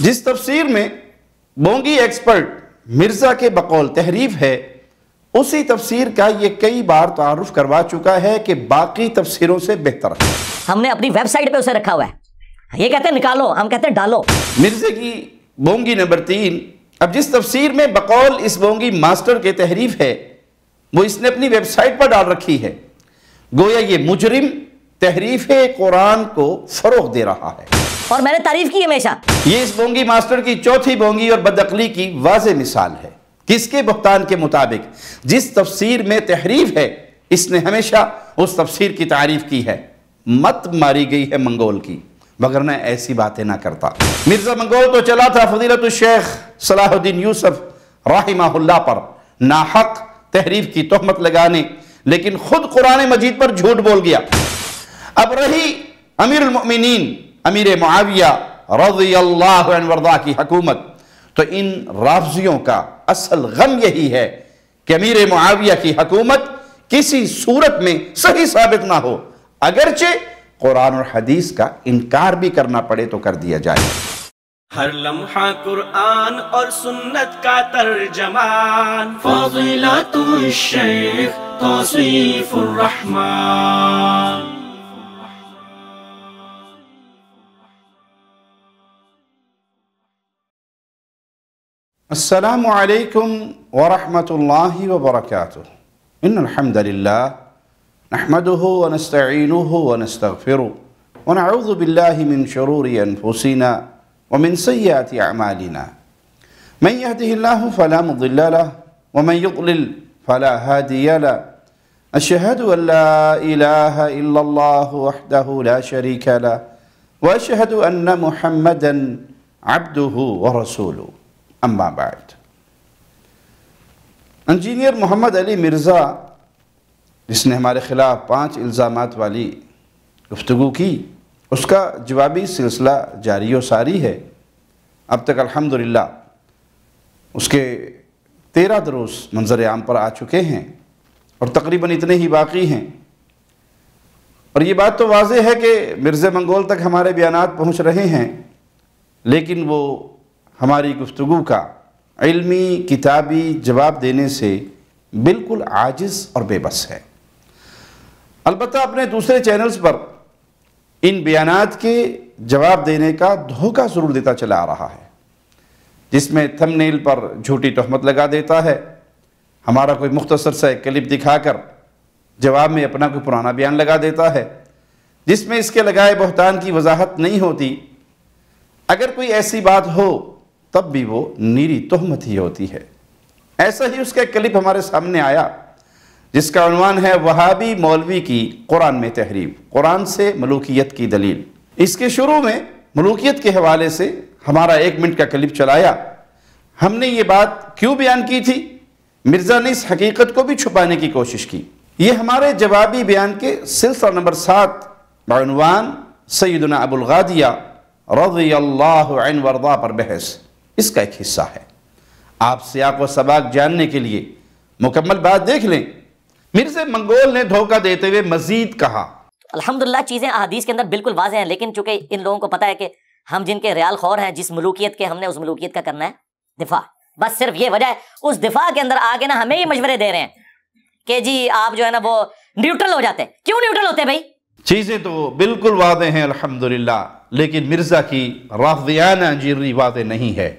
جس تفسیر میں بونگی ایکسپرٹ مرزا کے بقول تحریف ہے، اسی تفسیر کا یہ کئی بار تعارف کروا چکا ہے کہ باقی تفسیروں سے بہتر ہے۔ ہم نے اپنی ویب سائٹ پہ اسے رکھا ہوا ہے، یہ کہتے ہیں نکالو، ہم کہتے ہیں ڈالو۔ مرزا کی بونگی نمبر 3، اب جس تفسیر میں بقول اس بونگی ماسٹر کے تحریف ہے وہ اس نے اپنی ویب سائٹ پر ڈال رکھی ہے، گویا یہ مجرم تحریف قرآن کو فروغ دے رہا ہے، اور میں نے تعریف کی ہمیشہ۔ یہ اس بونگی ماسٹر کی چوتھی بونگی اور بدعقلی کی واضح مثال ہے۔ کس کے بہتان کے مطابق جس تفسیر میں تحریف ہے اس نے ہمیشہ اس تفسیر کی تعریف کی ہے، مت ماری گئی ہے منگول کی، وگرنہ ایسی باتیں نہ کرتا۔ مرزا منگول تو چلا تھا فضیلت الشیخ صلاح الدین یوسف رحمہ اللہ پر ناحق تحریف کی تہمت لگانے، لیکن خود قرآن مجید پر جھوٹ بول گیا۔ اب رہی امیر المؤمنین امیر معاویہ رضی اللہ عنہ وارضاہ کی حکومت، تو ان رافضیوں کا اصل غم یہی ہے کہ امیر معاویہ کی حکومت کسی صورت میں صحیح ثابت نہ ہو، اگرچہ قرآن اور حدیث کا انکار بھی کرنا پڑے تو کر دیا جائے۔ ہر لمحہ قرآن اور سنت کا ترجمان، فضیلت الشیخ توصیف الرحمن۔ السلام علیکم ورحمۃ اللہ وبرکاتہ۔ ان الحمد للہ نحمده ونستعینه ونستغفره ونعوذ باللہ من شرور انفسنا ومن سیئات اعمالنا، من يهده الله فلا مضل له ومن يضلل فلا هادي له، اشهد ان لا اله الا الله وحده لا شريك له واشهد ان محمدا عبده ورسوله، اما بعد۔ انجینئر محمد علی مرزا جس نے ہمارے خلاف 5 الزامات والی گفتگو کی، اس کا جوابی سلسلہ جاری و ساری ہے۔ اب تک الحمدللہ اس کے 13 دروس منظر عام پر آ چکے ہیں اور تقریباً اتنے ہی باقی ہیں، اور یہ بات تو واضح ہے کہ مرزا منگول تک ہمارے بیانات پہنچ رہے ہیں، لیکن وہ ہماری گفتگو کا علمی کتابی جواب دینے سے بالکل عاجز اور بے بس ہے۔ البتہ اپنے دوسرے چینلز پر ان بیانات کے جواب دینے کا دھوکہ ضرور دیتا چلا آ رہا ہے، جس میں تھم نیل پر جھوٹی تہمت لگا دیتا ہے، ہمارا کوئی مختصر سا کلپ دکھا کر جواب میں اپنا کوئی پرانا بیان لگا دیتا ہے، جس میں اس کے لگائے بہتان کی وضاحت نہیں ہوتی۔ اگر کوئی ایسی بات ہو تب بھی وہ نیری تہمت ہی ہوتی ہے۔ ایسا ہی اس کا ایک کلپ ہمارے سامنے آیا جس کا عنوان ہے وہابی مولوی کی قرآن میں تحریف، قرآن سے ملوکیت کی دلیل۔ اس کے شروع میں ملوکیت کے حوالے سے ہمارا 1 منٹ کا کلپ چلایا۔ ہم نے یہ بات کیوں بیان کی تھی؟ مرزا نے اس حقیقت کو بھی چھپانے کی کوشش کی۔ یہ ہمارے جوابی بیان کے سلسلہ نمبر 7 بعنوان سیدنا ابو الغادیہ رضی اللہ عنہ وارضاہ پر بحث، اس کا ایک حصہ ہے۔ آپ سیاق و سباق جاننے کے لیے مکمل بات دیکھ لیں۔ مرزا منگول نے دھوکہ دیتے ہوئے مزید کہا، الحمدللہ چیزیں احادیث کے اندر بالکل واضح ہیں، لیکن چونکہ ان لوگوں کو پتہ ہے کہ ہم جن کے ریال خور ہیں، جس ملوکیت کے، ہم نے اس ملوکیت کا کرنا ہے دفاع، بس صرف یہ وجہ ہے۔ اس دفاع کے اندر آگے نا ہمیں یہ مشورے دے رہے ہیں کہ جی آپ جو ہے نا وہ نیوٹرل ہو جاتے ہیں۔ کیوں نیوٹرل ہوتے ہیں بھائی؟ چیزیں تو بالکل واضح ہیں الحمدللہ، لیکن مرزا کی رافضیانہ انجینئری واضح نہیں ہے۔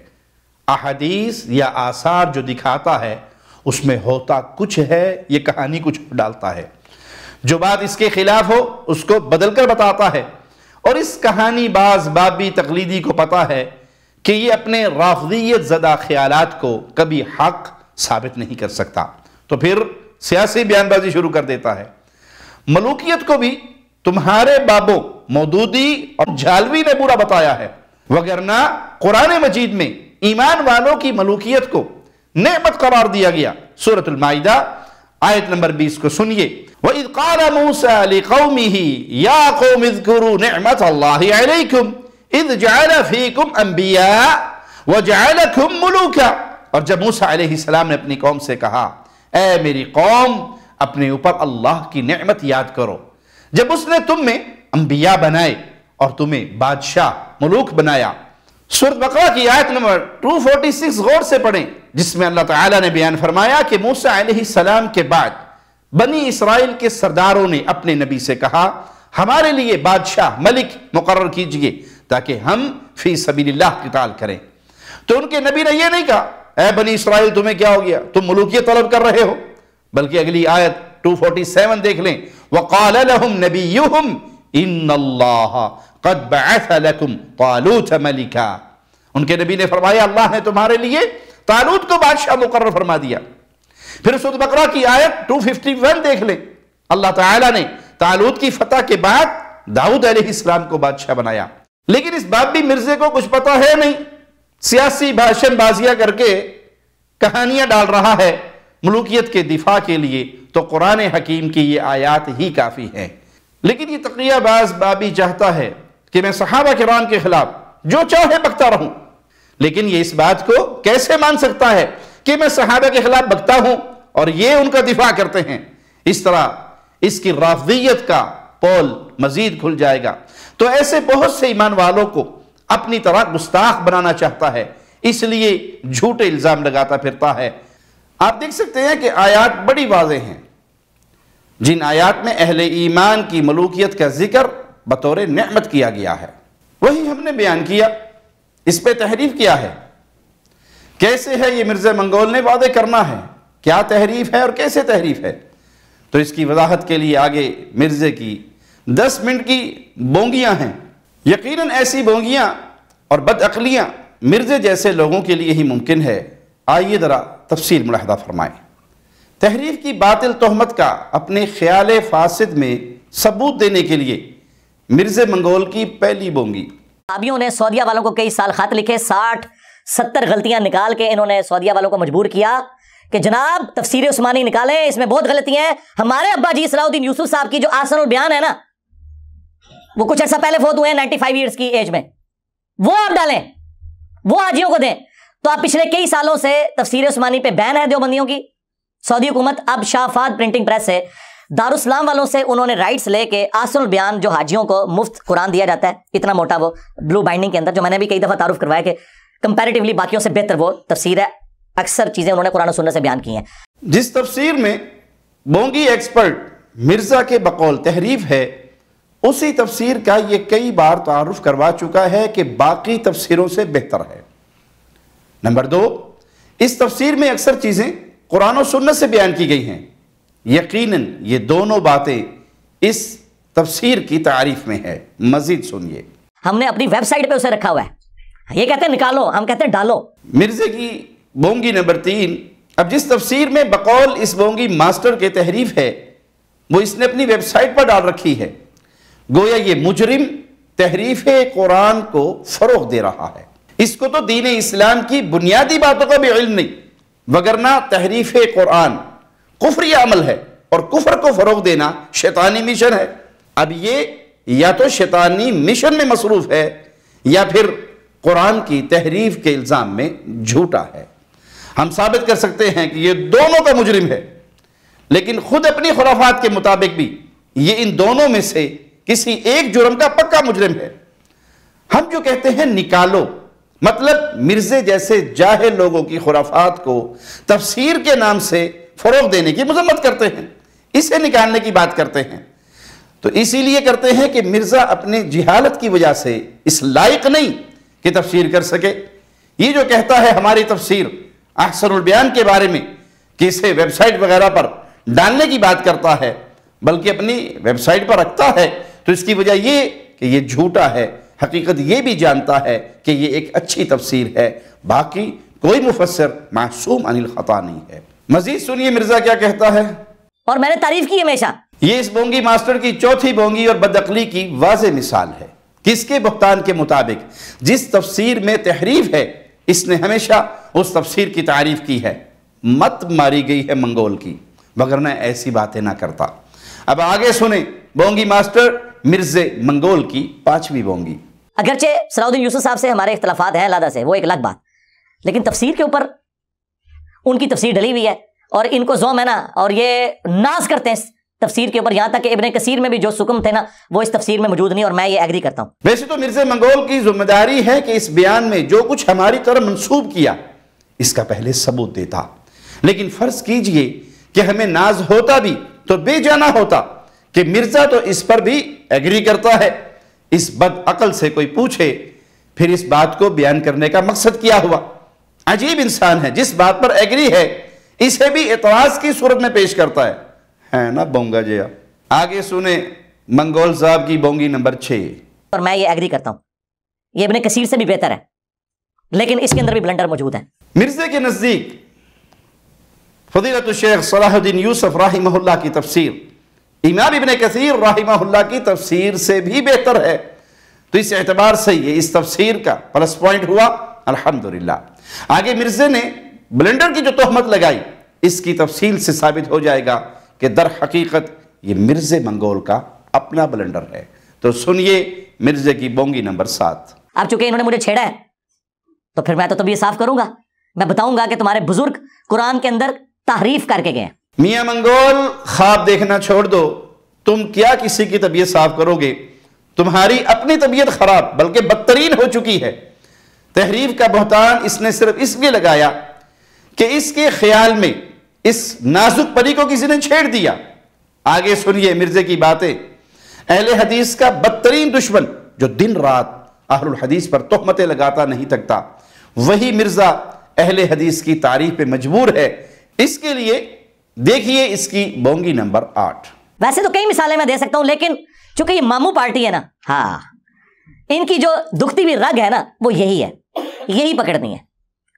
احادیث یا آثار جو دکھاتا ہے اس میں ہوتا کچھ ہے، یہ کہانی کچھ ڈالتا ہے۔ جو بات اس کے خلاف ہو اس کو بدل کر بتاتا ہے، اور اس کہانی باز بابی تقلیدی کو پتا ہے کہ یہ اپنے رافضیت زدہ خیالات کو کبھی حق ثابت نہیں کر سکتا، تو پھر سیاسی بیان بازی شروع کر دیتا ہے۔ ملوکیت کو بھی تمہارے بابوں مودودی اور جھالوی نے برا بتایا ہے، وگرنہ قرآن مجید میں ایمان والوں کی ملوکیت کو نعمت قرار دیا گیا۔ سورۃ المائدہ آیت نمبر 20 کو سنیے، وَإِذْ قَالَ مُوسَىٰ لِقَوْمِهِ يَا قَوْمِ اذْكُرُوا نِعْمَةَ اللَّهِ عَلَيْكُمْ إِذْ جَعَلَ فِيكُمْ أَنْبِيَاءَ وَجَعَلَكُمْ مُلُوكًا۔ اور جب موسیٰ علیہ السلام نے اپنی قوم سے کہا، اے میری قوم، اپنے اوپر اللہ کی نعمت یاد کرو، جب اس نے تم میں انبیاء بنائے اور تمہیں بادشاہ ملوک بنایا۔ سورۃ بقرہ کی آیت نمبر 246 غور سے پڑھیں، جس میں اللہ تعالیٰ نے بیان فرمایا کہ موسیٰ علیہ السلام کے بعد بنی اسرائیل کے سرداروں نے اپنے نبی سے کہا ہمارے لیے بادشاہ ملک مقرر کیجئے تاکہ ہم فی سبیل اللہ قتال کریں۔ تو ان کے نبی نے یہ نہیں کہا اے بنی اسرائیل تمہیں کیا ہو گیا، تم ملوکیت طلب کر رہے ہو، بلکہ اگلی آیت 247 دیکھ لیں، وَقَالَ لَهُمْ نَبِيُّهُمْ إِنَّ اللَّهَ قَدْ بَعَثَ لَكُمْ طَالُوتَ مَلِكًا۔ ان کے نبی نے فرمایا اللہ نے تمہارے لیے طالوت کو بادشاہ مقرر فرما دیا۔ پھر سورۃ بقرہ کی آیت 251 دیکھ لیں، اللہ تعالیٰ نے طالوت کی فتح کے بعد داؤد علیہ السلام کو بادشاہ بنایا۔ لیکن اس بابی مرزے کو کچھ پتہ ہے نہیں، سیاسی بھاشن بازیاں کر کے کہانیاں ڈال رہا ہے ملوکیت کے دفاع کے لیے، تو قرآن حکیم کی یہ آیات ہی کافی ہیں۔ لیکن یہ تقیہ باز بابی چاہتا ہے کہ میں صحابہ کرام کے خلاف جو چاہے بکتا رہوں، لیکن یہ اس بات کو کیسے مان سکتا ہے کہ میں صحابہ کے خلاف بکتا ہوں اور یہ ان کا دفاع کرتے ہیں؟ اس طرح اس کی رافضیت کا پول مزید کھل جائے گا۔ تو ایسے بہت سے ایمان والوں کو اپنی طرح گستاخ بنانا چاہتا ہے، اس لیے جھوٹے الزام لگاتا پھرتا ہے۔ آپ دیکھ سکتے ہیں کہ آیات بڑی واضح ہیں، جن آیات میں اہل ایمان کی ملوکیت کا ذکر بطور نعمت کیا گیا ہے، وہی ہم نے بیان کیا، اس پہ تحریف کیا ہے۔ کیسے ہے یہ مرزا منگول نے واضح کرنا ہے، کیا تحریف ہے اور کیسے تحریف ہے۔ تو اس کی وضاحت کے لیے آگے مرزے کی 10 منٹ کی بونگیاں ہیں۔ یقیناً ایسی بونگیاں اور بدعقلیاں مرزے جیسے لوگوں کے لیے ہی ممکن ہے۔ آئیے ذرا تفصیل ملاحظہ فرمائیں۔ تحریف کی باطل تہمت کا اپنے خیال فاسد میں ثبوت دینے کے لیے مرزا منگول کی پہلی بونگی۔ صحابیوں نے سعودیہ والوں کو کئی سال خط لکھے، 60-70 غلطیاں نکال کے انہوں نے سعودیہ والوں کو مجبور کیا کہ جناب تفسیر عثمانی نکالیں، اس میں بہت غلطیاں ہیں۔ ہمارے ابا جی صلاح الدین یوسف صاحب کی جو احسن البیان ہے نا، وہ کچھ عرصہ پہلے فوت ہوئے ہیں 95 ایئرز کی ایج میں، وہ آپ ڈالیں، وہ حاجیوں کو دیں۔ تو آپ پچھلے کئی سالوں سے تفسیر عثمانی پہ بین ہے دیوبندیوں کی۔ سعودی حکومت اب شاہ فہد پرنٹنگ پریس سے دارالاسلام والوں سے انہوں نے رائٹس لے کے احسن البیان جو حاجیوں کو مفت قرآن دیا جاتا ہے، اتنا موٹا وہ بلو بائنڈنگ کے اندر، جو میں نے بھی کئی دفعہ تعارف کروایا کہ کمپیریٹیولی باقیوں سے بہتر وہ تفسیر ہے، اکثر چیزیں انہوں نے قرآن و سنت سے بیان کی ہیں۔ جس تفسیر میں بونگی ایکسپرٹ مرزا کے بقول تحریف ہے، اسی تفسیر کا یہ کئی بار تعارف کروا چکا ہے کہ باقی تفسیروں سے بہتر ہے۔ نمبر 2، اس تفسیر میں اکثر چیزیں قرآن و سنت سے بیان کی گئی ہیں۔ یقیناً یہ دونوں باتیں اس تفسیر کی تعریف میں ہے۔ مزید سنیے، ہم نے اپنی ویب سائٹ پہ اسے رکھا ہوا ہے، یہ کہتے ہیں نکالو، ہم کہتے ہیں ڈالو۔ مرزا کی بونگی نمبر 3، اب جس تفسیر میں بقول اس بونگی ماسٹر کے تحریف ہے، وہ اس نے اپنی ویب سائٹ پر ڈال رکھی ہے۔ گویا یہ مجرم تحریف قرآن کو فروغ دے رہا ہے۔ اس کو تو دین اسلام کی بنیادی باتوں کا بھی علم نہیں، وگرنہ تحریف قرآن کفری عمل ہے، اور کفر کو فروغ دینا شیطانی مشن ہے۔ اب یہ یا تو شیطانی مشن میں مصروف ہے یا پھر قرآن کی تحریف کے الزام میں جھوٹا ہے۔ ہم ثابت کر سکتے ہیں کہ یہ دونوں کا مجرم ہے، لیکن خود اپنی خرافات کے مطابق بھی یہ ان دونوں میں سے کسی ایک جرم کا پکا مجرم ہے۔ ہم جو کہتے ہیں نکالو، مطلب مرزے جیسے جاہل لوگوں کی خرافات کو تفسیر کے نام سے فروغ دینے کی مذمت کرتے ہیں، اسے نکالنے کی بات کرتے ہیں۔ تو اسی لیے کرتے ہیں کہ مرزا اپنے جہالت کی وجہ سے اس لائق نہیں کہ تفسیر کر سکے۔ یہ جو کہتا ہے ہماری تفسیر احسن البیان کے بارے میں کہ اسے ویب سائٹ وغیرہ پر ڈالنے کی بات کرتا ہے، بلکہ اپنی ویب سائٹ پر رکھتا ہے، تو اس کی وجہ یہ کہ یہ جھوٹا ہے۔ حقیقت یہ بھی جانتا ہے کہ یہ ایک اچھی تفسیر ہے، باقی کوئی مفسر معصوم عن الخطا نہیں ہے۔ مزید سنیے مرزا کیا کہتا ہے، اور میں نے تعریف کی ہمیشہ۔ یہ اس بونگی ماسٹر کی چوتھی بونگی اور بدعقلی کی واضح مثال ہے۔ کس کے بہتان کے مطابق جس تفسیر میں تحریف ہے، اس نے ہمیشہ اس تفسیر کی تعریف کی ہے۔ مت ماری گئی ہے منگول کی، وگرنہ ایسی باتیں نہ کرتا۔ اب آگے سنیں بونگی ماسٹر مرزا منگول کی 5ویں بونگی۔ اگرچہ صلاح الدین یوسف صاحب سے ہمارے اختلافات ہیں علیحدہ سے، وہ ایک الگ بات، لیکن تفسیر کے اوپر ان کی تفسیر ڈلی ہوئی ہے، اور ان کو زوم ہے نا، اور یہ ناز کرتے ہیں تفسیر کے اوپر، یہاں تک کہ ابن کثیر میں بھی جو سکم تھے نا وہ اس تفسیر میں موجود نہیں، اور میں یہ ایگری کرتا ہوں۔ ویسے تو مرزا منگول کی ذمہ داری ہے کہ اس بیان میں جو کچھ ہماری طرف منسوب کیا اس کا پہلے ثبوت دیتا، لیکن فرض کیجئے کہ ہمیں ناز ہوتا بھی تو بے جانا ہوتا کہ مرزا تو اس پر بھی ایگری کرتا ہے، اس بد عقل سے کوئی پوچھے پھر اس بات کو بیان کرنے کا مقصد کیا ہوا؟ عجیب انسان ہے، جس بات پر ایگری ہے اسے بھی اعتراض کی صورت میں پیش کرتا ہے نا بونگا جیا۔ آگے سنیں منگول صاحب کی بونگی نمبر 6۔ اور میں یہ ایگری کرتا ہوں، یہ ابن کثیر سے بھی بہتر ہے، لیکن اس کے اندر بھی بلنڈر موجود ہے۔ مرزا کے نزدیک فضیلت الشیخ صلاح الدین یوسف رحمہ اللہ کی تفسیر امام ابن کثیر رحمہ اللہ کی تفسیر سے بھی بہتر ہے، تو اس اعتبار سے یہ اس تفسیر کا پلس پوائنٹ ہوا، الحمدللہ۔ آگے مرزا نے بلنڈر کی جو تہمت لگائی اس کی تفصیل سے ثابت ہو جائے گا کہ در حقیقت یہ مرزا منگول کا اپنا بلنڈر ہے۔ تو سنیے مرزا کی بونگی نمبر 7۔ اب چونکہ انہوں نے مجھے چھیڑا ہے تو پھر میں تو یہ صاف کروں گا، میں بتاؤں گا کہ تمہارے بزرگ قرآن کے اندر تحریف کر کے گئے ہیں۔ میاں منگول خواب دیکھنا چھوڑ دو، تم کیا کسی کی طبیعت صاف کرو گے؟ تمہاری اپنی طبیعت خراب بلکہ بدترین ہو چکی ہے۔ تحریف کا بہتان اس نے صرف اس لیے لگایا کہ اس کے خیال میں اس نازک پری کو کسی نے چھیڑ دیا۔ آگے سنیے مرزا کی باتیں۔ اہل حدیث کا بدترین دشمن جو دن رات اہل الحدیث پر تہمتیں لگاتا نہیں تھکتا، وہی مرزا اہل حدیث کی تعریف پہ مجبور ہے۔ اس کے لیے دیکھیے اس کی بونگی نمبر 8۔ ویسے تو کئی مثالیں میں دے سکتا ہوں، لیکن چونکہ یہ ماموں پارٹی ہے نا، ہاں ان کی جو دکھتی بھی رگ ہے نا وہ یہی ہے، یہی پکڑنی ہے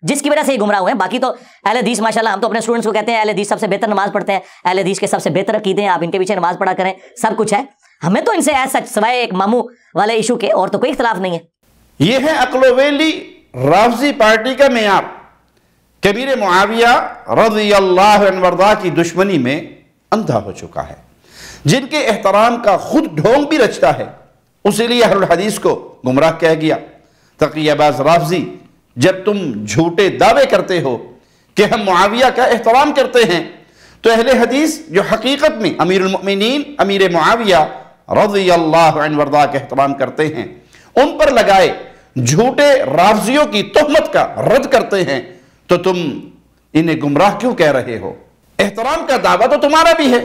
جس کی وجہ سے یہ گمراہ ہوئے ہیں۔ باقی تو اہل حدیث ماشاءاللہ ہم تو اپنے اسٹوڈنٹس کو کہتے ہیں اہل حدیث سب سے بہتر نماز پڑھتے ہیں، اہل حدیث کے سب سے بہتر عقیدے ہیں، آپ ان کے پیچھے نماز پڑھا کریں، سب کچھ ہے۔ ہمیں تو ان سے ایسا سوائے ایک ماموں والے ایشو کے اور تو کوئی اختلاف نہیں ہے۔ یہ ہے عقل و ویلی رافضی پارٹی کا معیار۔ کبیر معاویہ رضی اللہ عنہ وارضاہ کی دشمنی میں اندھا ہو چکا ہے، جن کے احترام کا خود ڈھونگ بھی رچتا ہے، اسی لیے اہل الحدیث کو گمراہ کہہ گیا۔ تقیہ باز رافضی، جب تم جھوٹے دعوے کرتے ہو کہ ہم معاویہ کا احترام کرتے ہیں، تو اہل حدیث جو حقیقت میں امیر المؤمنین امیر معاویہ رضی اللہ عنہ وارضاہ کا احترام کرتے ہیں، ان پر لگائے جھوٹے رافضیوں کی تہمت کا رد کرتے ہیں، تو تم انہیں گمراہ کیوں کہہ رہے ہو؟ احترام کا دعویٰ تو تمہارا بھی ہے،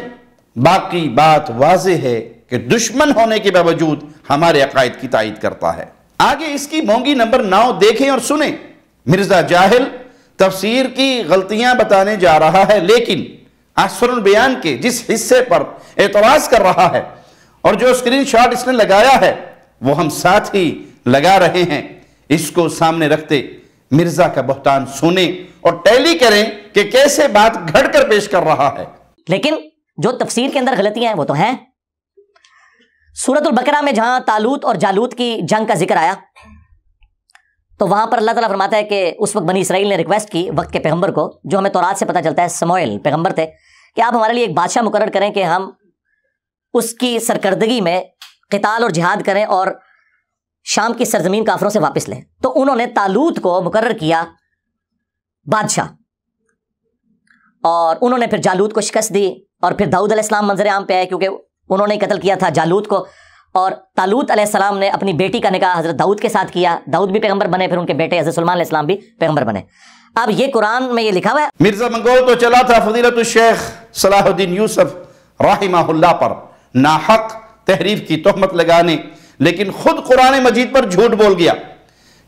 باقی بات واضح ہے کہ دشمن ہونے کے باوجود ہمارے عقائد کی تائید کرتا ہے۔ آگے اس کی بونگی نمبر 9 دیکھیں اور سنیں۔ مرزا جاہل تفسیر کی غلطیاں بتانے جا رہا ہے، لیکن احسن البیان کے جس حصے پر اعتراض کر رہا ہے اور جو اسکرین شاٹ اس نے لگایا ہے وہ ہم ساتھ ہی لگا رہے ہیں، اس کو سامنے رکھتے مرزا کا بہتان سنیں اور ٹیلی کریں کہ کیسے بات گھڑ کر پیش کر رہا ہے۔ لیکن جو تفسیر کے اندر غلطیاں ہیں وہ تو ہیں۔ سورۃ البقرہ میں جہاں طالوت اور جالوت کی جنگ کا ذکر آیا تو وہاں پر اللہ تعالیٰ فرماتا ہے کہ اس وقت بنی اسرائیل نے ریکویسٹ کی وقت کے پیغمبر کو، جو ہمیں تورات سے پتہ چلتا ہے سموئیل پیغمبر تھے، کہ آپ ہمارے لیے ایک بادشاہ مقرر کریں کہ ہم اس کی سرکردگی میں قتال اور جہاد کریں اور شام کی سرزمین کافروں سے واپس لیں۔ تو انہوں نے طالوت کو مقرر کیا بادشاہ، اور انہوں نے پھر جالوت کو شکست دی، اور پھر داؤد علیہ السلام منظر عام پہ آئے کیونکہ انہوں نے قتل کیا تھا جالوت کو، اور طالوت علیہ السلام نے اپنی بیٹی کا نکاح حضرت داؤد کے ساتھ کیا، داؤد بھی پیغمبر بنے، پھر ان کے بیٹے حضرت سلیمان علیہ السلام بھی پیغمبر بنے۔ اب یہ قرآن میں یہ لکھا ہوا ہے۔ مرزا منگول تو چلا تھا فضیلت الشیخ صلاح الدین یوسف رحمہ اللہ پر ناحق تحریف کی تہمت لگانے، لیکن خود قرآن مجید پر جھوٹ بول گیا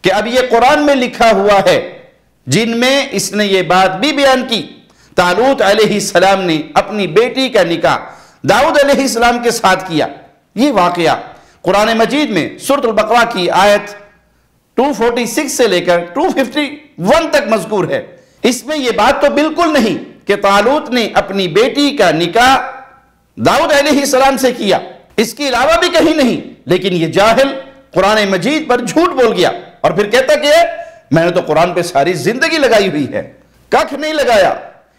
کہ اب یہ قرآن میں لکھا ہوا ہے، جن میں اس نے یہ بات بھی بیان کی طالوت علیہ السلام نے اپنی بیٹی کا نکاح داؤد علیہ السلام کے ساتھ کیا۔ یہ واقعہ قرآن مجید میں سورۃ البقرہ کی آیت 246 سے لے کر 251 تک مذکور ہے۔ اس میں یہ بات تو بالکل نہیں کہ طالوت نے اپنی بیٹی کا نکاح داؤد علیہ السلام سے کیا، اس کے علاوہ بھی کہیں نہیں، لیکن یہ جاہل قرآن مجید پر جھوٹ بول گیا اور پھر کہتا کہ میں نے تو قرآن پہ ساری زندگی لگائی ہوئی ہے۔ ککھ نہیں لگایا۔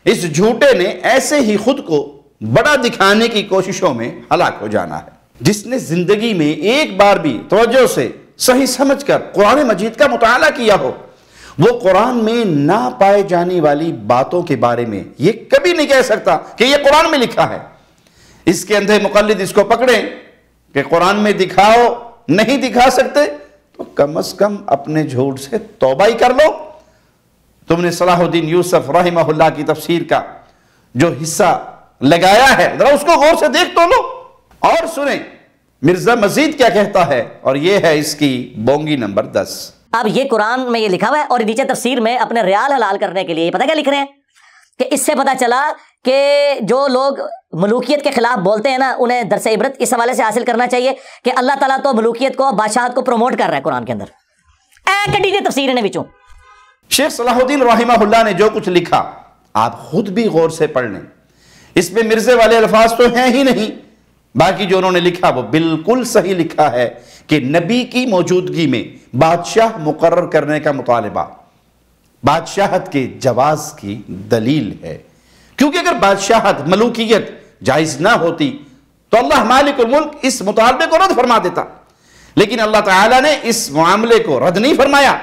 اس جھوٹے نے ایسے ہی خود کو بڑا دکھانے کی کوششوں میں ہلاک ہو جانا ہے۔ جس نے زندگی میں ایک بار بھی توجہ سے صحیح سمجھ کر قرآن مجید کا مطالعہ کیا ہو، وہ قرآن میں نہ پائے جانے والی باتوں کے بارے میں یہ کبھی نہیں کہہ سکتا کہ یہ قرآن میں لکھا ہے۔ اس کے اندھے مقلد اس کو پکڑیں کہ قرآن میں دکھاؤ، نہیں دکھا سکتے تو کم از کم اپنے جھوٹ سے توبہ ہی کر لو۔ تم نے صلاح الدین یوسف رحمہ اللہ کی تفسیر کا جو حصہ لگایا ہے ذرا اس کو غور سے دیکھ تو لو اور سنیں مرزا مزید کیا کہتا ہے، اور یہ ہے اس کی بونگی نمبر 10۔ اب یہ قرآن میں یہ لکھا ہوا ہے اور نیچے تفسیر میں اپنے ریال حلال کرنے کے لیے پتہ کیا لکھ رہے ہیں کہ اس سے پتہ چلا کہ جو لوگ ملوکیت کے خلاف بولتے ہیں نا انہیں درس عبرت اس حوالے سے حاصل کرنا چاہیے کہ اللہ تعالیٰ تو ملوکیت کو، بادشاہت کو پروموٹ کر رہا ہے قرآن کے اندر۔ کٹی جی تفسیر نے بچوں شیخ صلاح الدین رحمہ اللہ نے جو کچھ لکھا آپ خود بھی غور سے پڑھ لیں، اس میں مرزے والے الفاظ تو ہیں ہی نہیں، باقی جو انہوں نے لکھا وہ بالکل صحیح لکھا ہے کہ نبی کی موجودگی میں بادشاہ مقرر کرنے کا مطالبہ بادشاہت کے جواز کی دلیل ہے، کیونکہ اگر بادشاہت، ملوکیت جائز نہ ہوتی تو اللہ مالک الملک اس مطالبے کو رد فرما دیتا، لیکن اللہ تعالیٰ نے اس معاملے کو رد نہیں فرمایا،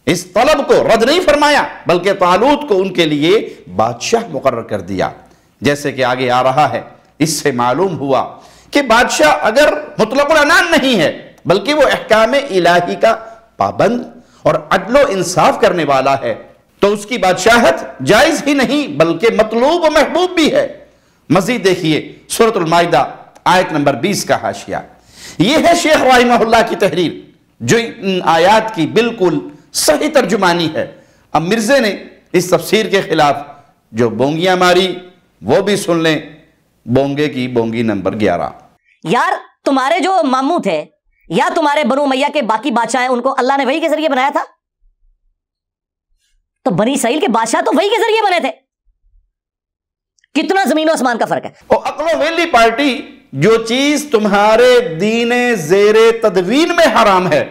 اس طلب کو رد نہیں فرمایا، بلکہ طالوت کو ان کے لیے بادشاہ مقرر کر دیا۔ جیسے کہ آگے آ رہا ہے، اس سے معلوم ہوا کہ بادشاہ اگر مطلق العنان نہیں ہے بلکہ وہ احکام الہی کا پابند اور عدل و انصاف کرنے والا ہے تو اس کی بادشاہت جائز ہی نہیں بلکہ مطلوب و محبوب بھی ہے۔ مزید دیکھیے سورۃ المائدہ آیت نمبر 20 کا حاشیہ، یہ ہے شیخ رحمہ اللہ کی تحریر جو ان آیات کی بالکل صحیح ترجمانی ہے۔ اب مرزے نے اس تفسیر کے خلاف جو بونگیاں ماری وہ بھی سن لیں، بونگے کی بونگی نمبر 11۔ یار تمہارے جو ماموں تھے یا تمہارے بنو امیہ کے باقی بادشاہ ہیں ان کو اللہ نے وحی کے ذریعے بنایا تھا، تو بنی اسرائیل کے بادشاہ تو وحی کے ذریعے بنے تھے، کتنا زمین و آسمان کا فرق ہے۔ اور عقل و ویلی پارٹی جو چیز تمہارے دین زیر تدوین میں حرام ہے،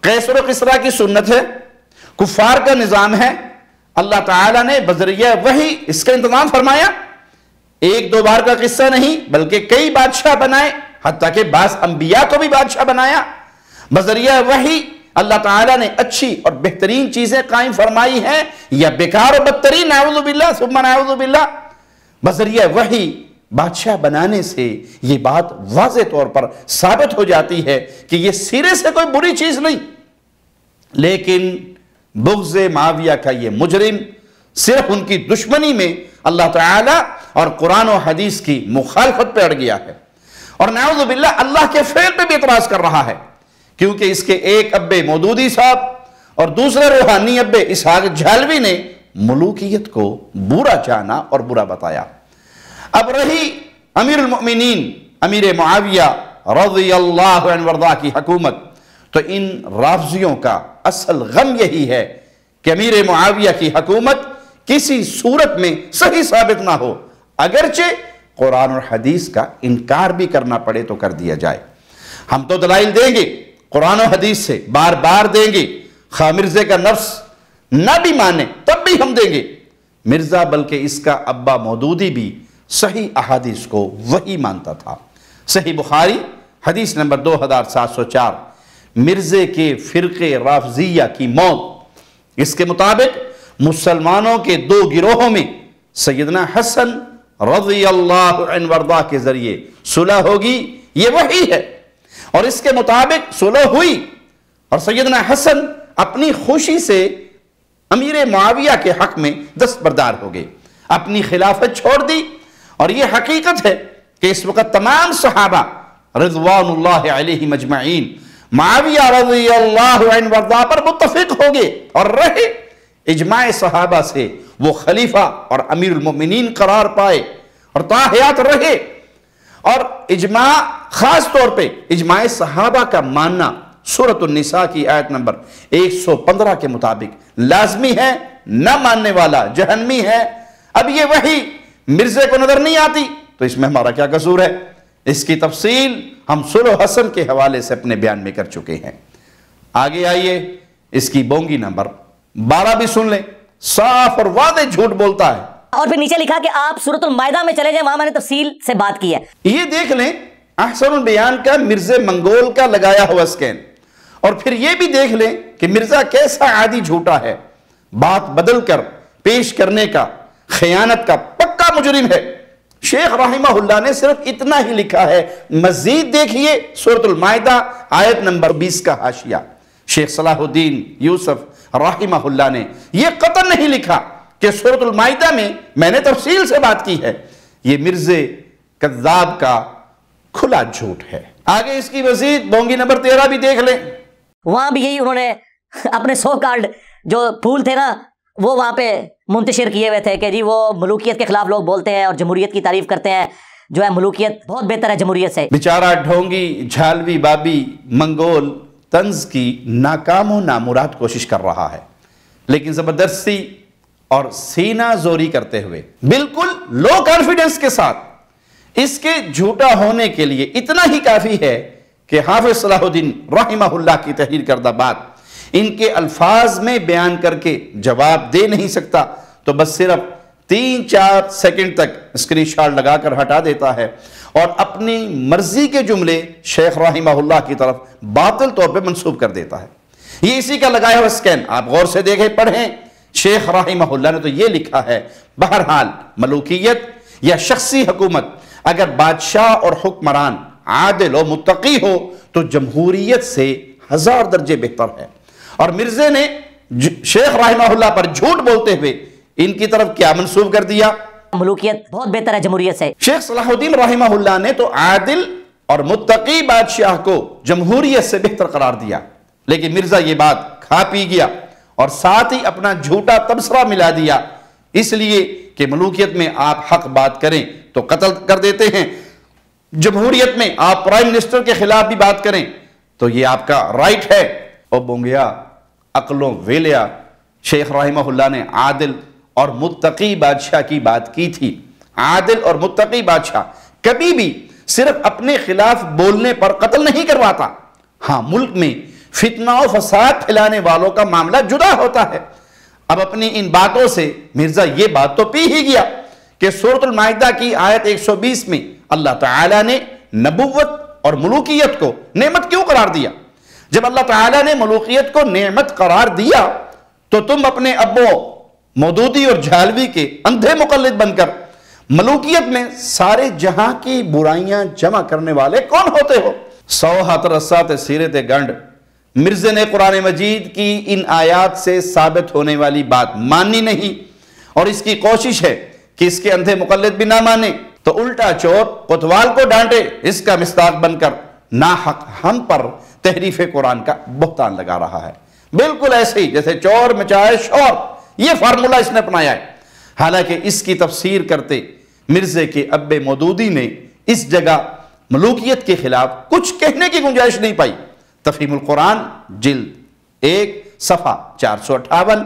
قیصر و کسریٰ کی سنت ہے، کفار کا نظام ہے، اللہ تعالیٰ نے بذریعہ وحی اس کا انتظام فرمایا، ایک دو بار کا قصہ نہیں بلکہ کئی بادشاہ بنائے، حتیٰ کہ بعض انبیاء کو بھی بادشاہ بنایا، بذریعہ وحی اللہ تعالیٰ نے اچھی اور بہترین چیزیں قائم فرمائی ہیں یا بیکار و بدترین، نعوذ باللہ ثم نعوذ باللہ، بذریعہ وحی بادشاہ بنانے سے یہ بات واضح طور پر ثابت ہو جاتی ہے کہ یہ سرے سے کوئی بری چیز نہیں، لیکن بغض معاویہ کا یہ مجرم صرف ان کی دشمنی میں اللہ تعالیٰ اور قرآن و حدیث کی مخالفت پہ اڑ گیا ہے، اور نعوذ باللہ اللہ کے فعل پہ بھی اعتراض کر رہا ہے، کیونکہ اس کے ایک ابے مودودی صاحب اور دوسرے روحانی ابے اسحاق جھالوی نے ملوکیت کو برا جانا اور برا بتایا۔ اب رہی امیر المؤمنین امیر معاویہ رضی اللہ عنہ وارضاہ کی حکومت، تو ان رافضیوں کا اصل غم یہی ہے کہ امیر معاویہ کی حکومت کسی صورت میں صحیح ثابت نہ ہو، اگرچہ قرآن اور حدیث کا انکار بھی کرنا پڑے تو کر دیا جائے۔ ہم تو دلائل دیں گے قرآن و حدیث سے، بار بار دیں گے، خواہ مرزے کا نفس نہ بھی مانے تب بھی ہم دیں گے۔ مرزا بلکہ اس کا ابا مودودی بھی صحیح احادیث کو وہی مانتا تھا۔ صحیح بخاری حدیث نمبر 2704، مرزے کے فرقے رافضیہ کی موت، اس کے مطابق مسلمانوں کے دو گروہوں میں سیدنا حسن رضی اللہ عنہ وارضاہ کے ذریعے صلح ہوگی، یہ وحی ہے، اور اس کے مطابق صلح ہوئی اور سیدنا حسن اپنی خوشی سے امیر معاویہ کے حق میں دستبردار ہو گئے، اپنی خلافت چھوڑ دی، اور یہ حقیقت ہے کہ اس وقت تمام صحابہ رضوان اللہ علیہم اجمعین معاویہ رضی اللہ عنہ وارضاہ پر متفق ہو گئے اور رہے، اجماع صحابہ سے وہ خلیفہ اور امیر المؤمنین قرار پائے اور تا حیات رہے، اور اجماع خاص طور پہ اجماع صحابہ کا ماننا سورۃ النساء کی آیت نمبر 115 کے مطابق لازمی ہے، نہ ماننے والا جہنمی ہے۔ اب یہ وحی مرزے کو نظر نہیں آتی تو اس میں ہمارا کیا قصور ہے؟ اس کی تفصیل ہم صلح حسن کے حوالے سے اپنے بیان میں کر چکے ہیں۔ آگے آئیے اس کی بونگی نمبر 12 بھی سن لیں، صاف اور واضح جھوٹ بولتا ہے۔ اور پھر نیچے لکھا کہ آپ سورۃ المائدہ میں چلے جائیں، وہاں میں نے تفصیل سے بات کی ہے۔ یہ دیکھ لیں احسن البیان کا مرزا منگول کا لگایا ہوا سکین، اور پھر یہ بھی دیکھ لیں کہ مرزا کیسا عادی جھوٹا ہے، بات بدل کر پیش کرنے کا خیانت کا پکا مجرم ہے۔ شیخ رحمہ اللہ نے صرف اتنا ہی لکھا ہے. مزید دیکھیے سورۃ المائدہ آیت نمبر 20 کا حاشیہ. شیخ صلاح الدین یوسف رحمہ اللہ نے یہ قطعاً نہیں لکھا کہ سورۃ المائدہ میں نے تفصیل سے بات کی ہے. یہ مرزے کذاب کا کھلا جھوٹ ہے. آگے اس کی مزید بونگی نمبر 13 بھی دیکھ لیں. وہاں بھی یہی انہوں نے اپنے سو کارڈ جو پھول تھے نا وہ وہاں پہ منتشر کیے ہوئے تھے کہ جی وہ ملوکیت کے خلاف لوگ بولتے ہیں اور جمہوریت کی تعریف کرتے ہیں، جو ہے ملوکیت بہت بہتر ہے جمہوریت سے. بیچارہ ڈھونگی جھالوی بابی منگول طنز کی ناکام و نامراد کوشش کر رہا ہے، لیکن زبردستی اور سینہ زوری کرتے ہوئے بالکل لو کانفیڈنس کے ساتھ اس کے جھوٹا ہونے کے لیے اتنا ہی کافی ہے کہ حافظ صلاح الدین رحمہ اللہ کی تحریر کردہ بات ان کے الفاظ میں بیان کر کے جواب دے نہیں سکتا تو بس صرف 3-4 سیکنڈ تک اسکرین شاٹ لگا کر ہٹا دیتا ہے اور اپنی مرضی کے جملے شیخ رحمہ اللہ کی طرف باطل طور پہ منسوب کر دیتا ہے. یہ اسی کا لگایا ہوا سکین آپ غور سے دیکھیں پڑھیں. شیخ رحمہ اللہ نے تو یہ لکھا ہے بہرحال ملوکیت یا شخصی حکومت اگر بادشاہ اور حکمران عادل و متقی ہو تو جمہوریت سے 1000 درجے بہتر ہے. اور مرزے نے شیخ رحمہ اللہ پر جھوٹ بولتے ہوئے ان کی طرف کیا منسوب کر دیا؟ ملوکیت بہت بہتر ہے جمہوریت سے. شیخ صلاح الدین رحمہ اللہ نے تو عادل اور متقی بادشاہ کو جمہوریت سے بہتر قرار دیا، لیکن مرزا یہ بات کھا پی گیا اور ساتھ ہی اپنا جھوٹا تبصرہ ملا دیا، اس لیے کہ ملوکیت میں آپ حق بات کریں تو قتل کر دیتے ہیں، جمہوریت میں آپ پرائم منسٹر کے خلاف بھی بات کریں تو یہ آپ کا رائٹ ہے. او بونگیا عقلوں ویلیا، شیخ رحمہ اللہ نے عادل اور متقی بادشاہ کی بات کی تھی. عادل اور متقی بادشاہ کبھی بھی صرف اپنے خلاف بولنے پر قتل نہیں کرواتا. ہاں ملک میں فتنہ و فساد پھیلانے والوں کا معاملہ جدا ہوتا ہے. اب اپنی ان باتوں سے مرزا یہ بات تو پی ہی گیا کہ سورۃ المائدہ کی آیت 120 میں اللہ تعالیٰ نے نبوت اور ملوکیت کو نعمت کیوں قرار دیا؟ جب اللہ تعالیٰ نے ملوکیت کو نعمت قرار دیا تو تم اپنے ابو مودودی اور جھالوی کے اندھے مقلد بن کر ملوکیت میں سارے جہاں کی برائیاں جمع کرنے والے کون ہوتے ہو؟ 100 ہاتھ رسات سیرت گنڈ. مرزے نے قرآن مجید کی ان آیات سے ثابت ہونے والی بات ماننی نہیں اور اس کی کوشش ہے کہ اس کے اندھے مقلد بھی نہ مانے تو الٹا چور کوتوال کو ڈانٹے اس کا مصداق بن کر ناحق ہم پر تحریف قرآن کا بہتان لگا رہا ہے. بالکل ایسے ہی جیسے چور مچائے شور، یہ فارمولہ اس نے اپنایا ہے. حالانکہ اس کی تفسیر کرتے مرزے کے اب مودودی نے اس جگہ ملوکیت کے خلاف کچھ کہنے کی گنجائش نہیں پائی. تفہیم القرآن جلد 1 صفحہ 458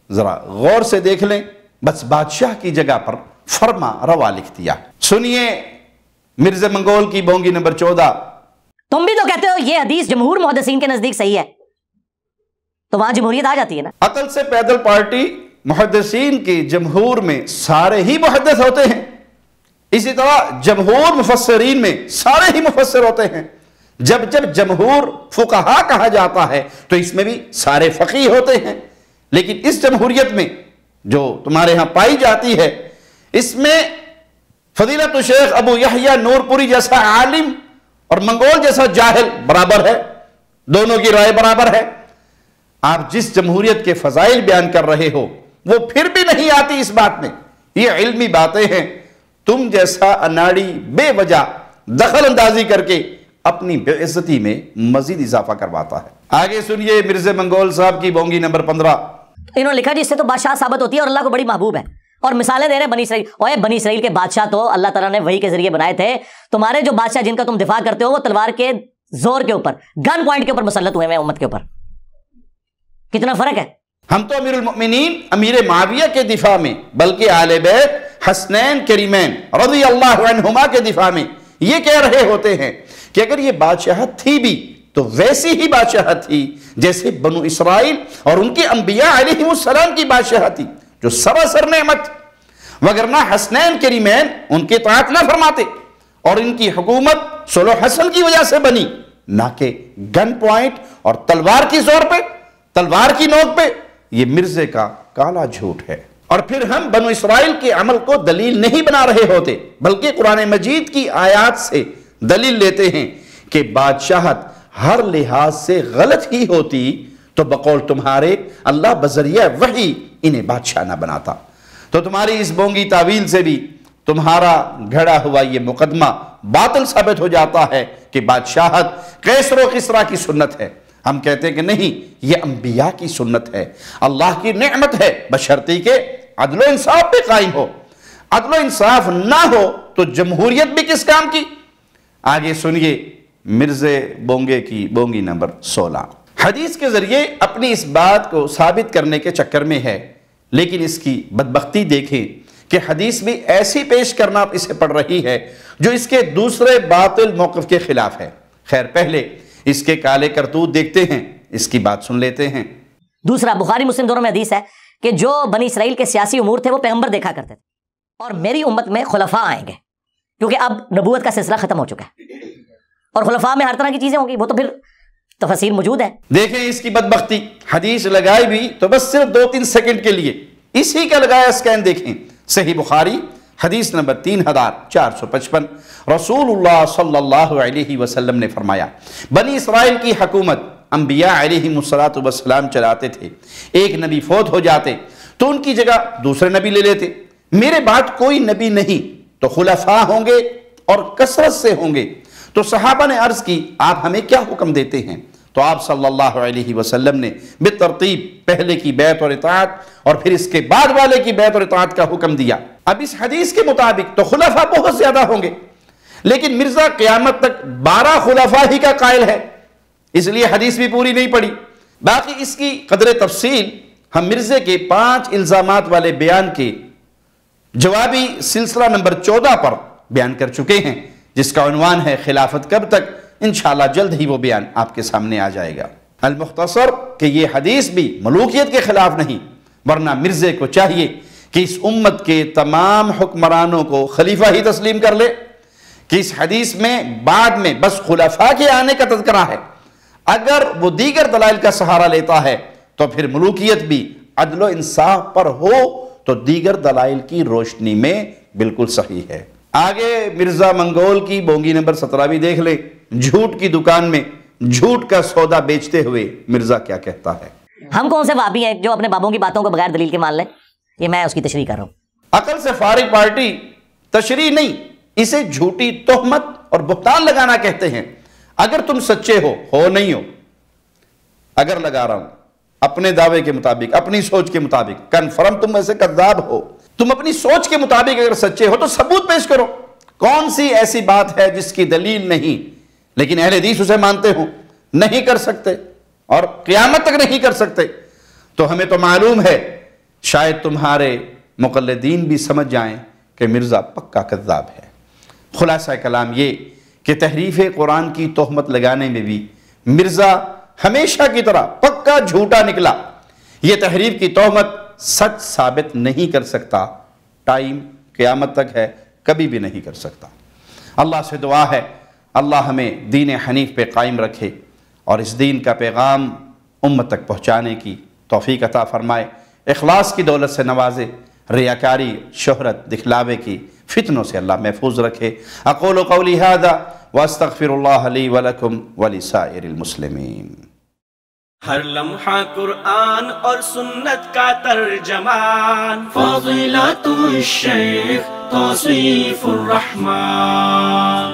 ذرا غور سے دیکھ لیں. بس بادشاہ کی جگہ پر فرما روا لکھ دیا. سنیے مرزا منگول کی بونگی نمبر 14. تم بھی تو کہتے ہو یہ حدیث جمہور محدثین کے نزدیک صحیح ہے، تو وہاں جمہوریت آ جاتی ہے نا. عقل سے پیدل پارٹی محدثین کے جمہور میں سارے ہی محدث ہوتے ہیں، اسی طرح جمہور مفسرین میں سارے ہی مفسر ہوتے ہیں. جب جمہور فقہا کہا جاتا ہے تو اس میں بھی سارے فقیہ ہوتے ہیں، لیکن اس جمہوریت میں جو تمہارے ہاں پائی جاتی ہے اس میں فضیلت شیخ ابو یحییٰ نور پوری جیسا عالم اور منگول جیسا جاہل برابر ہے، دونوں کی رائے برابر ہے. آپ جس جمہوریت کے فضائل بیان کر رہے ہو وہ پھر بھی نہیں آتی اس بات میں. یہ علمی باتیں ہیں، تم جیسا اناڑی بے وجہ دخل اندازی کر کے اپنی بے عزتی میں مزید اضافہ کرواتا ہے. آگے سنیے مرزا منگول صاحب کی بونگی نمبر 15. انہوں نے لکھا جس سے تو بادشاہ ثابت ہوتی ہے اور اللہ کو بڑی محبوب ہے، اور مثالیں دے رہے ہیں بنی اسرائیل. اوے بنی اسرائیل کے بادشاہ تو اللہ تعالیٰ نے وحی کے ذریعے بنائے تھے. تمہارے جو بادشاہ جن کا تم دفاع کرتے ہو وہ تلوار کے زور کے اوپر، گن پوائنٹ کے اوپر مسلط ہوئے ہیں امت کے اوپر. کتنا فرق ہے. ہم تو امیر المؤمنین امیر معاویہ کے دفاع میں بلکہ آل بیت حسنین کریمین رضی اللہ عنہما کے دفاع میں یہ کہہ رہے ہوتے ہیں کہ اگر یہ بادشاہت تھی بھی تو ویسی ہی بادشاہت تھی جیسے بنو اسرائیل اور ان کے انبیاء علیہ السلام کی بادشاہت تھی جو سراسر نعمت، وگرنہ حسنین کریمین ان کی اطاعت نہ فرماتے اور ان کی حکومت صلح حسن کی وجہ سے بنی، نہ کہ گن پوائنٹ اور تلوار کی زور پہ، تلوار کی نوک پہ. یہ مرزے کا کالا جھوٹ ہے. اور پھر ہم بنو اسرائیل کے عمل کو دلیل نہیں بنا رہے ہوتے، بلکہ قرآن مجید کی آیات سے دلیل لیتے ہیں کہ بادشاہت ہر لحاظ سے غلط ہی ہوتی تو بقول تمہارے اللہ بذریعہ وحی انہیں بادشاہ نہ بناتا۔ تو تمہاری اس بونگی تعویل سے بھی تمہارا گھڑا ہوا یہ مقدمہ باطل ثابت ہو جاتا ہے کہ بادشاہت کیسر و کسریٰ کی سنت ہے۔ ہم کہتے ہیں کہ نہیں، یہ انبیاء کی سنت ہے، اللہ کی نعمت ہے، بشرطی کہ عدل و انصاف پہ قائم ہو۔ عدل و انصاف نہ ہو تو جمہوریت بھی کس کام کی؟ آگے سنیے مرزا بونگے کی بونگی نمبر 16 حدیث کے ذریعے اپنی اس بات کو ثابت کرنے کے چکر میں ہے، لیکن اس کی بدبختی دیکھیں کہ حدیث بھی ایسی پیش کرنا اسے پڑ رہی ہے جو اس کے دوسرے باطل موقف کے خلاف ہے۔ خیر پہلے اس کے کالے کرتوت دیکھتے ہیں، اس کی بات سن لیتے ہیں۔ دوسرا بخاری مسلم دونوں میں حدیث ہے کہ جو بنی اسرائیل کے سیاسی امور تھے وہ پیغمبر دیکھا کرتے تھے، اور میری امت میں خلفاء آئیں گے، کیونکہ اب نبوت کا سلسلہ ختم ہو چکا ہے اور خلفاء میں ہر طرح کی چیزیں ہوں گی، وہ تو پھر تفسیر موجود ہے۔ دیکھیں اس کی بدبختی، حدیث لگائی بھی تو بس صرف 2-3 سیکنڈ کے لیے اسی کا لگایا سکین دیکھیں۔ صحیح بخاری حدیث نمبر 3455 رسول اللہ صلی اللہ علیہ وسلم نے فرمایا، بنی اسرائیل کی حکومت انبیاء علیہم السلام چلاتے تھے، ایک نبی فوت ہو جاتے تو ان کی جگہ دوسرے نبی لے لیتے، میرے بعد کوئی نبی نہیں تو خلفاء ہوں گے اور کثرت سے ہوں گے۔ تو صحابہ نے عرض کی آپ ہمیں کیا حکم دیتے ہیں؟ تو آپ صلی اللہ علیہ وسلم نے بالترتیب پہلے کی بیعت اور اطاعت اور پھر اس کے بعد والے کی بیعت اور اطاعت کا حکم دیا۔ اب اس حدیث کے مطابق تو خلفاء بہت زیادہ ہوں گے، لیکن مرزا قیامت تک 12 خلفاء ہی کا قائل ہے، اس لیے حدیث بھی پوری نہیں پڑی۔ باقی اس کی قدر تفصیل ہم مرزے کے 5 الزامات والے بیان کے جوابی سلسلہ نمبر 14 پر بیان کر چکے ہیں، جس کا عنوان ہے خلافت کب تک۔ انشاءاللہ جلد ہی وہ بیان آپ کے سامنے آ جائے گا۔ المختصر کہ یہ حدیث بھی ملوکیت کے خلاف نہیں، ورنہ مرزے کو چاہیے کہ اس امت کے تمام حکمرانوں کو خلیفہ ہی تسلیم کر لے، کہ اس حدیث میں بعد میں بس خلفاء کے آنے کا تذکرہ ہے۔ اگر وہ دیگر دلائل کا سہارا لیتا ہے تو پھر ملوکیت بھی عدل و انصاف پر ہو تو دیگر دلائل کی روشنی میں بالکل صحیح ہے۔ آگے مرزا منگول کی بونگی نمبر 17 بھی دیکھ لیں۔ جھوٹ کی دکان میں جھوٹ کا سودا بیچتے ہوئے مرزا کیا کہتا ہے؟ ہم کون سے وہابی ہیں جو اپنے بابوں کی باتوں کو بغیر دلیل کے مان لیں؟ یہ میں اس کی تشریح کر رہا ہوں۔ عقل سے فارغ پارٹی تشریح نہیں، اسے جھوٹی تہمت اور بہتان لگانا کہتے ہیں۔ اگر تم سچے ہو نہیں ہو، اگر لگا رہا ہوں اپنے دعوے کے مطابق، اپنی سوچ کے مطابق، کنفرم تم ایسے کذاب ہو، تم اپنی سوچ کے مطابق اگر سچے ہو تو ثبوت پیش کرو۔ کون سی ایسی بات ہے جس کی دلیل نہیں لیکن اہل حدیث اسے مانتے ہوں؟ نہیں کر سکتے اور قیامت تک نہیں کر سکتے۔ تو ہمیں تو معلوم ہے، شاید تمہارے مقلدین بھی سمجھ جائیں کہ مرزا پکا کذاب ہے۔ خلاصہ کلام یہ کہ تحریف قرآن کی تہمت لگانے میں بھی مرزا ہمیشہ کی طرح پکا جھوٹا نکلا۔ یہ تحریف کی تہمت سچ ثابت نہیں کر سکتا، ٹائم قیامت تک ہے، کبھی بھی نہیں کر سکتا۔ اللہ سے دعا ہے اللہ ہمیں دین حنیف پہ قائم رکھے اور اس دین کا پیغام امت تک پہنچانے کی توفیق عطا فرمائے، اخلاص کی دولت سے نوازے، ریاکاری، شہرت، دکھلاوے کی فتنوں سے اللہ محفوظ رکھے۔ اقول قولی ھذا واستغفر اللہ لی ولکم ولسائر المسلمین۔ ہر لمحہ قرآن اور سنت کا ترجمان، فضیلت الشیخ توصیف الرحمان۔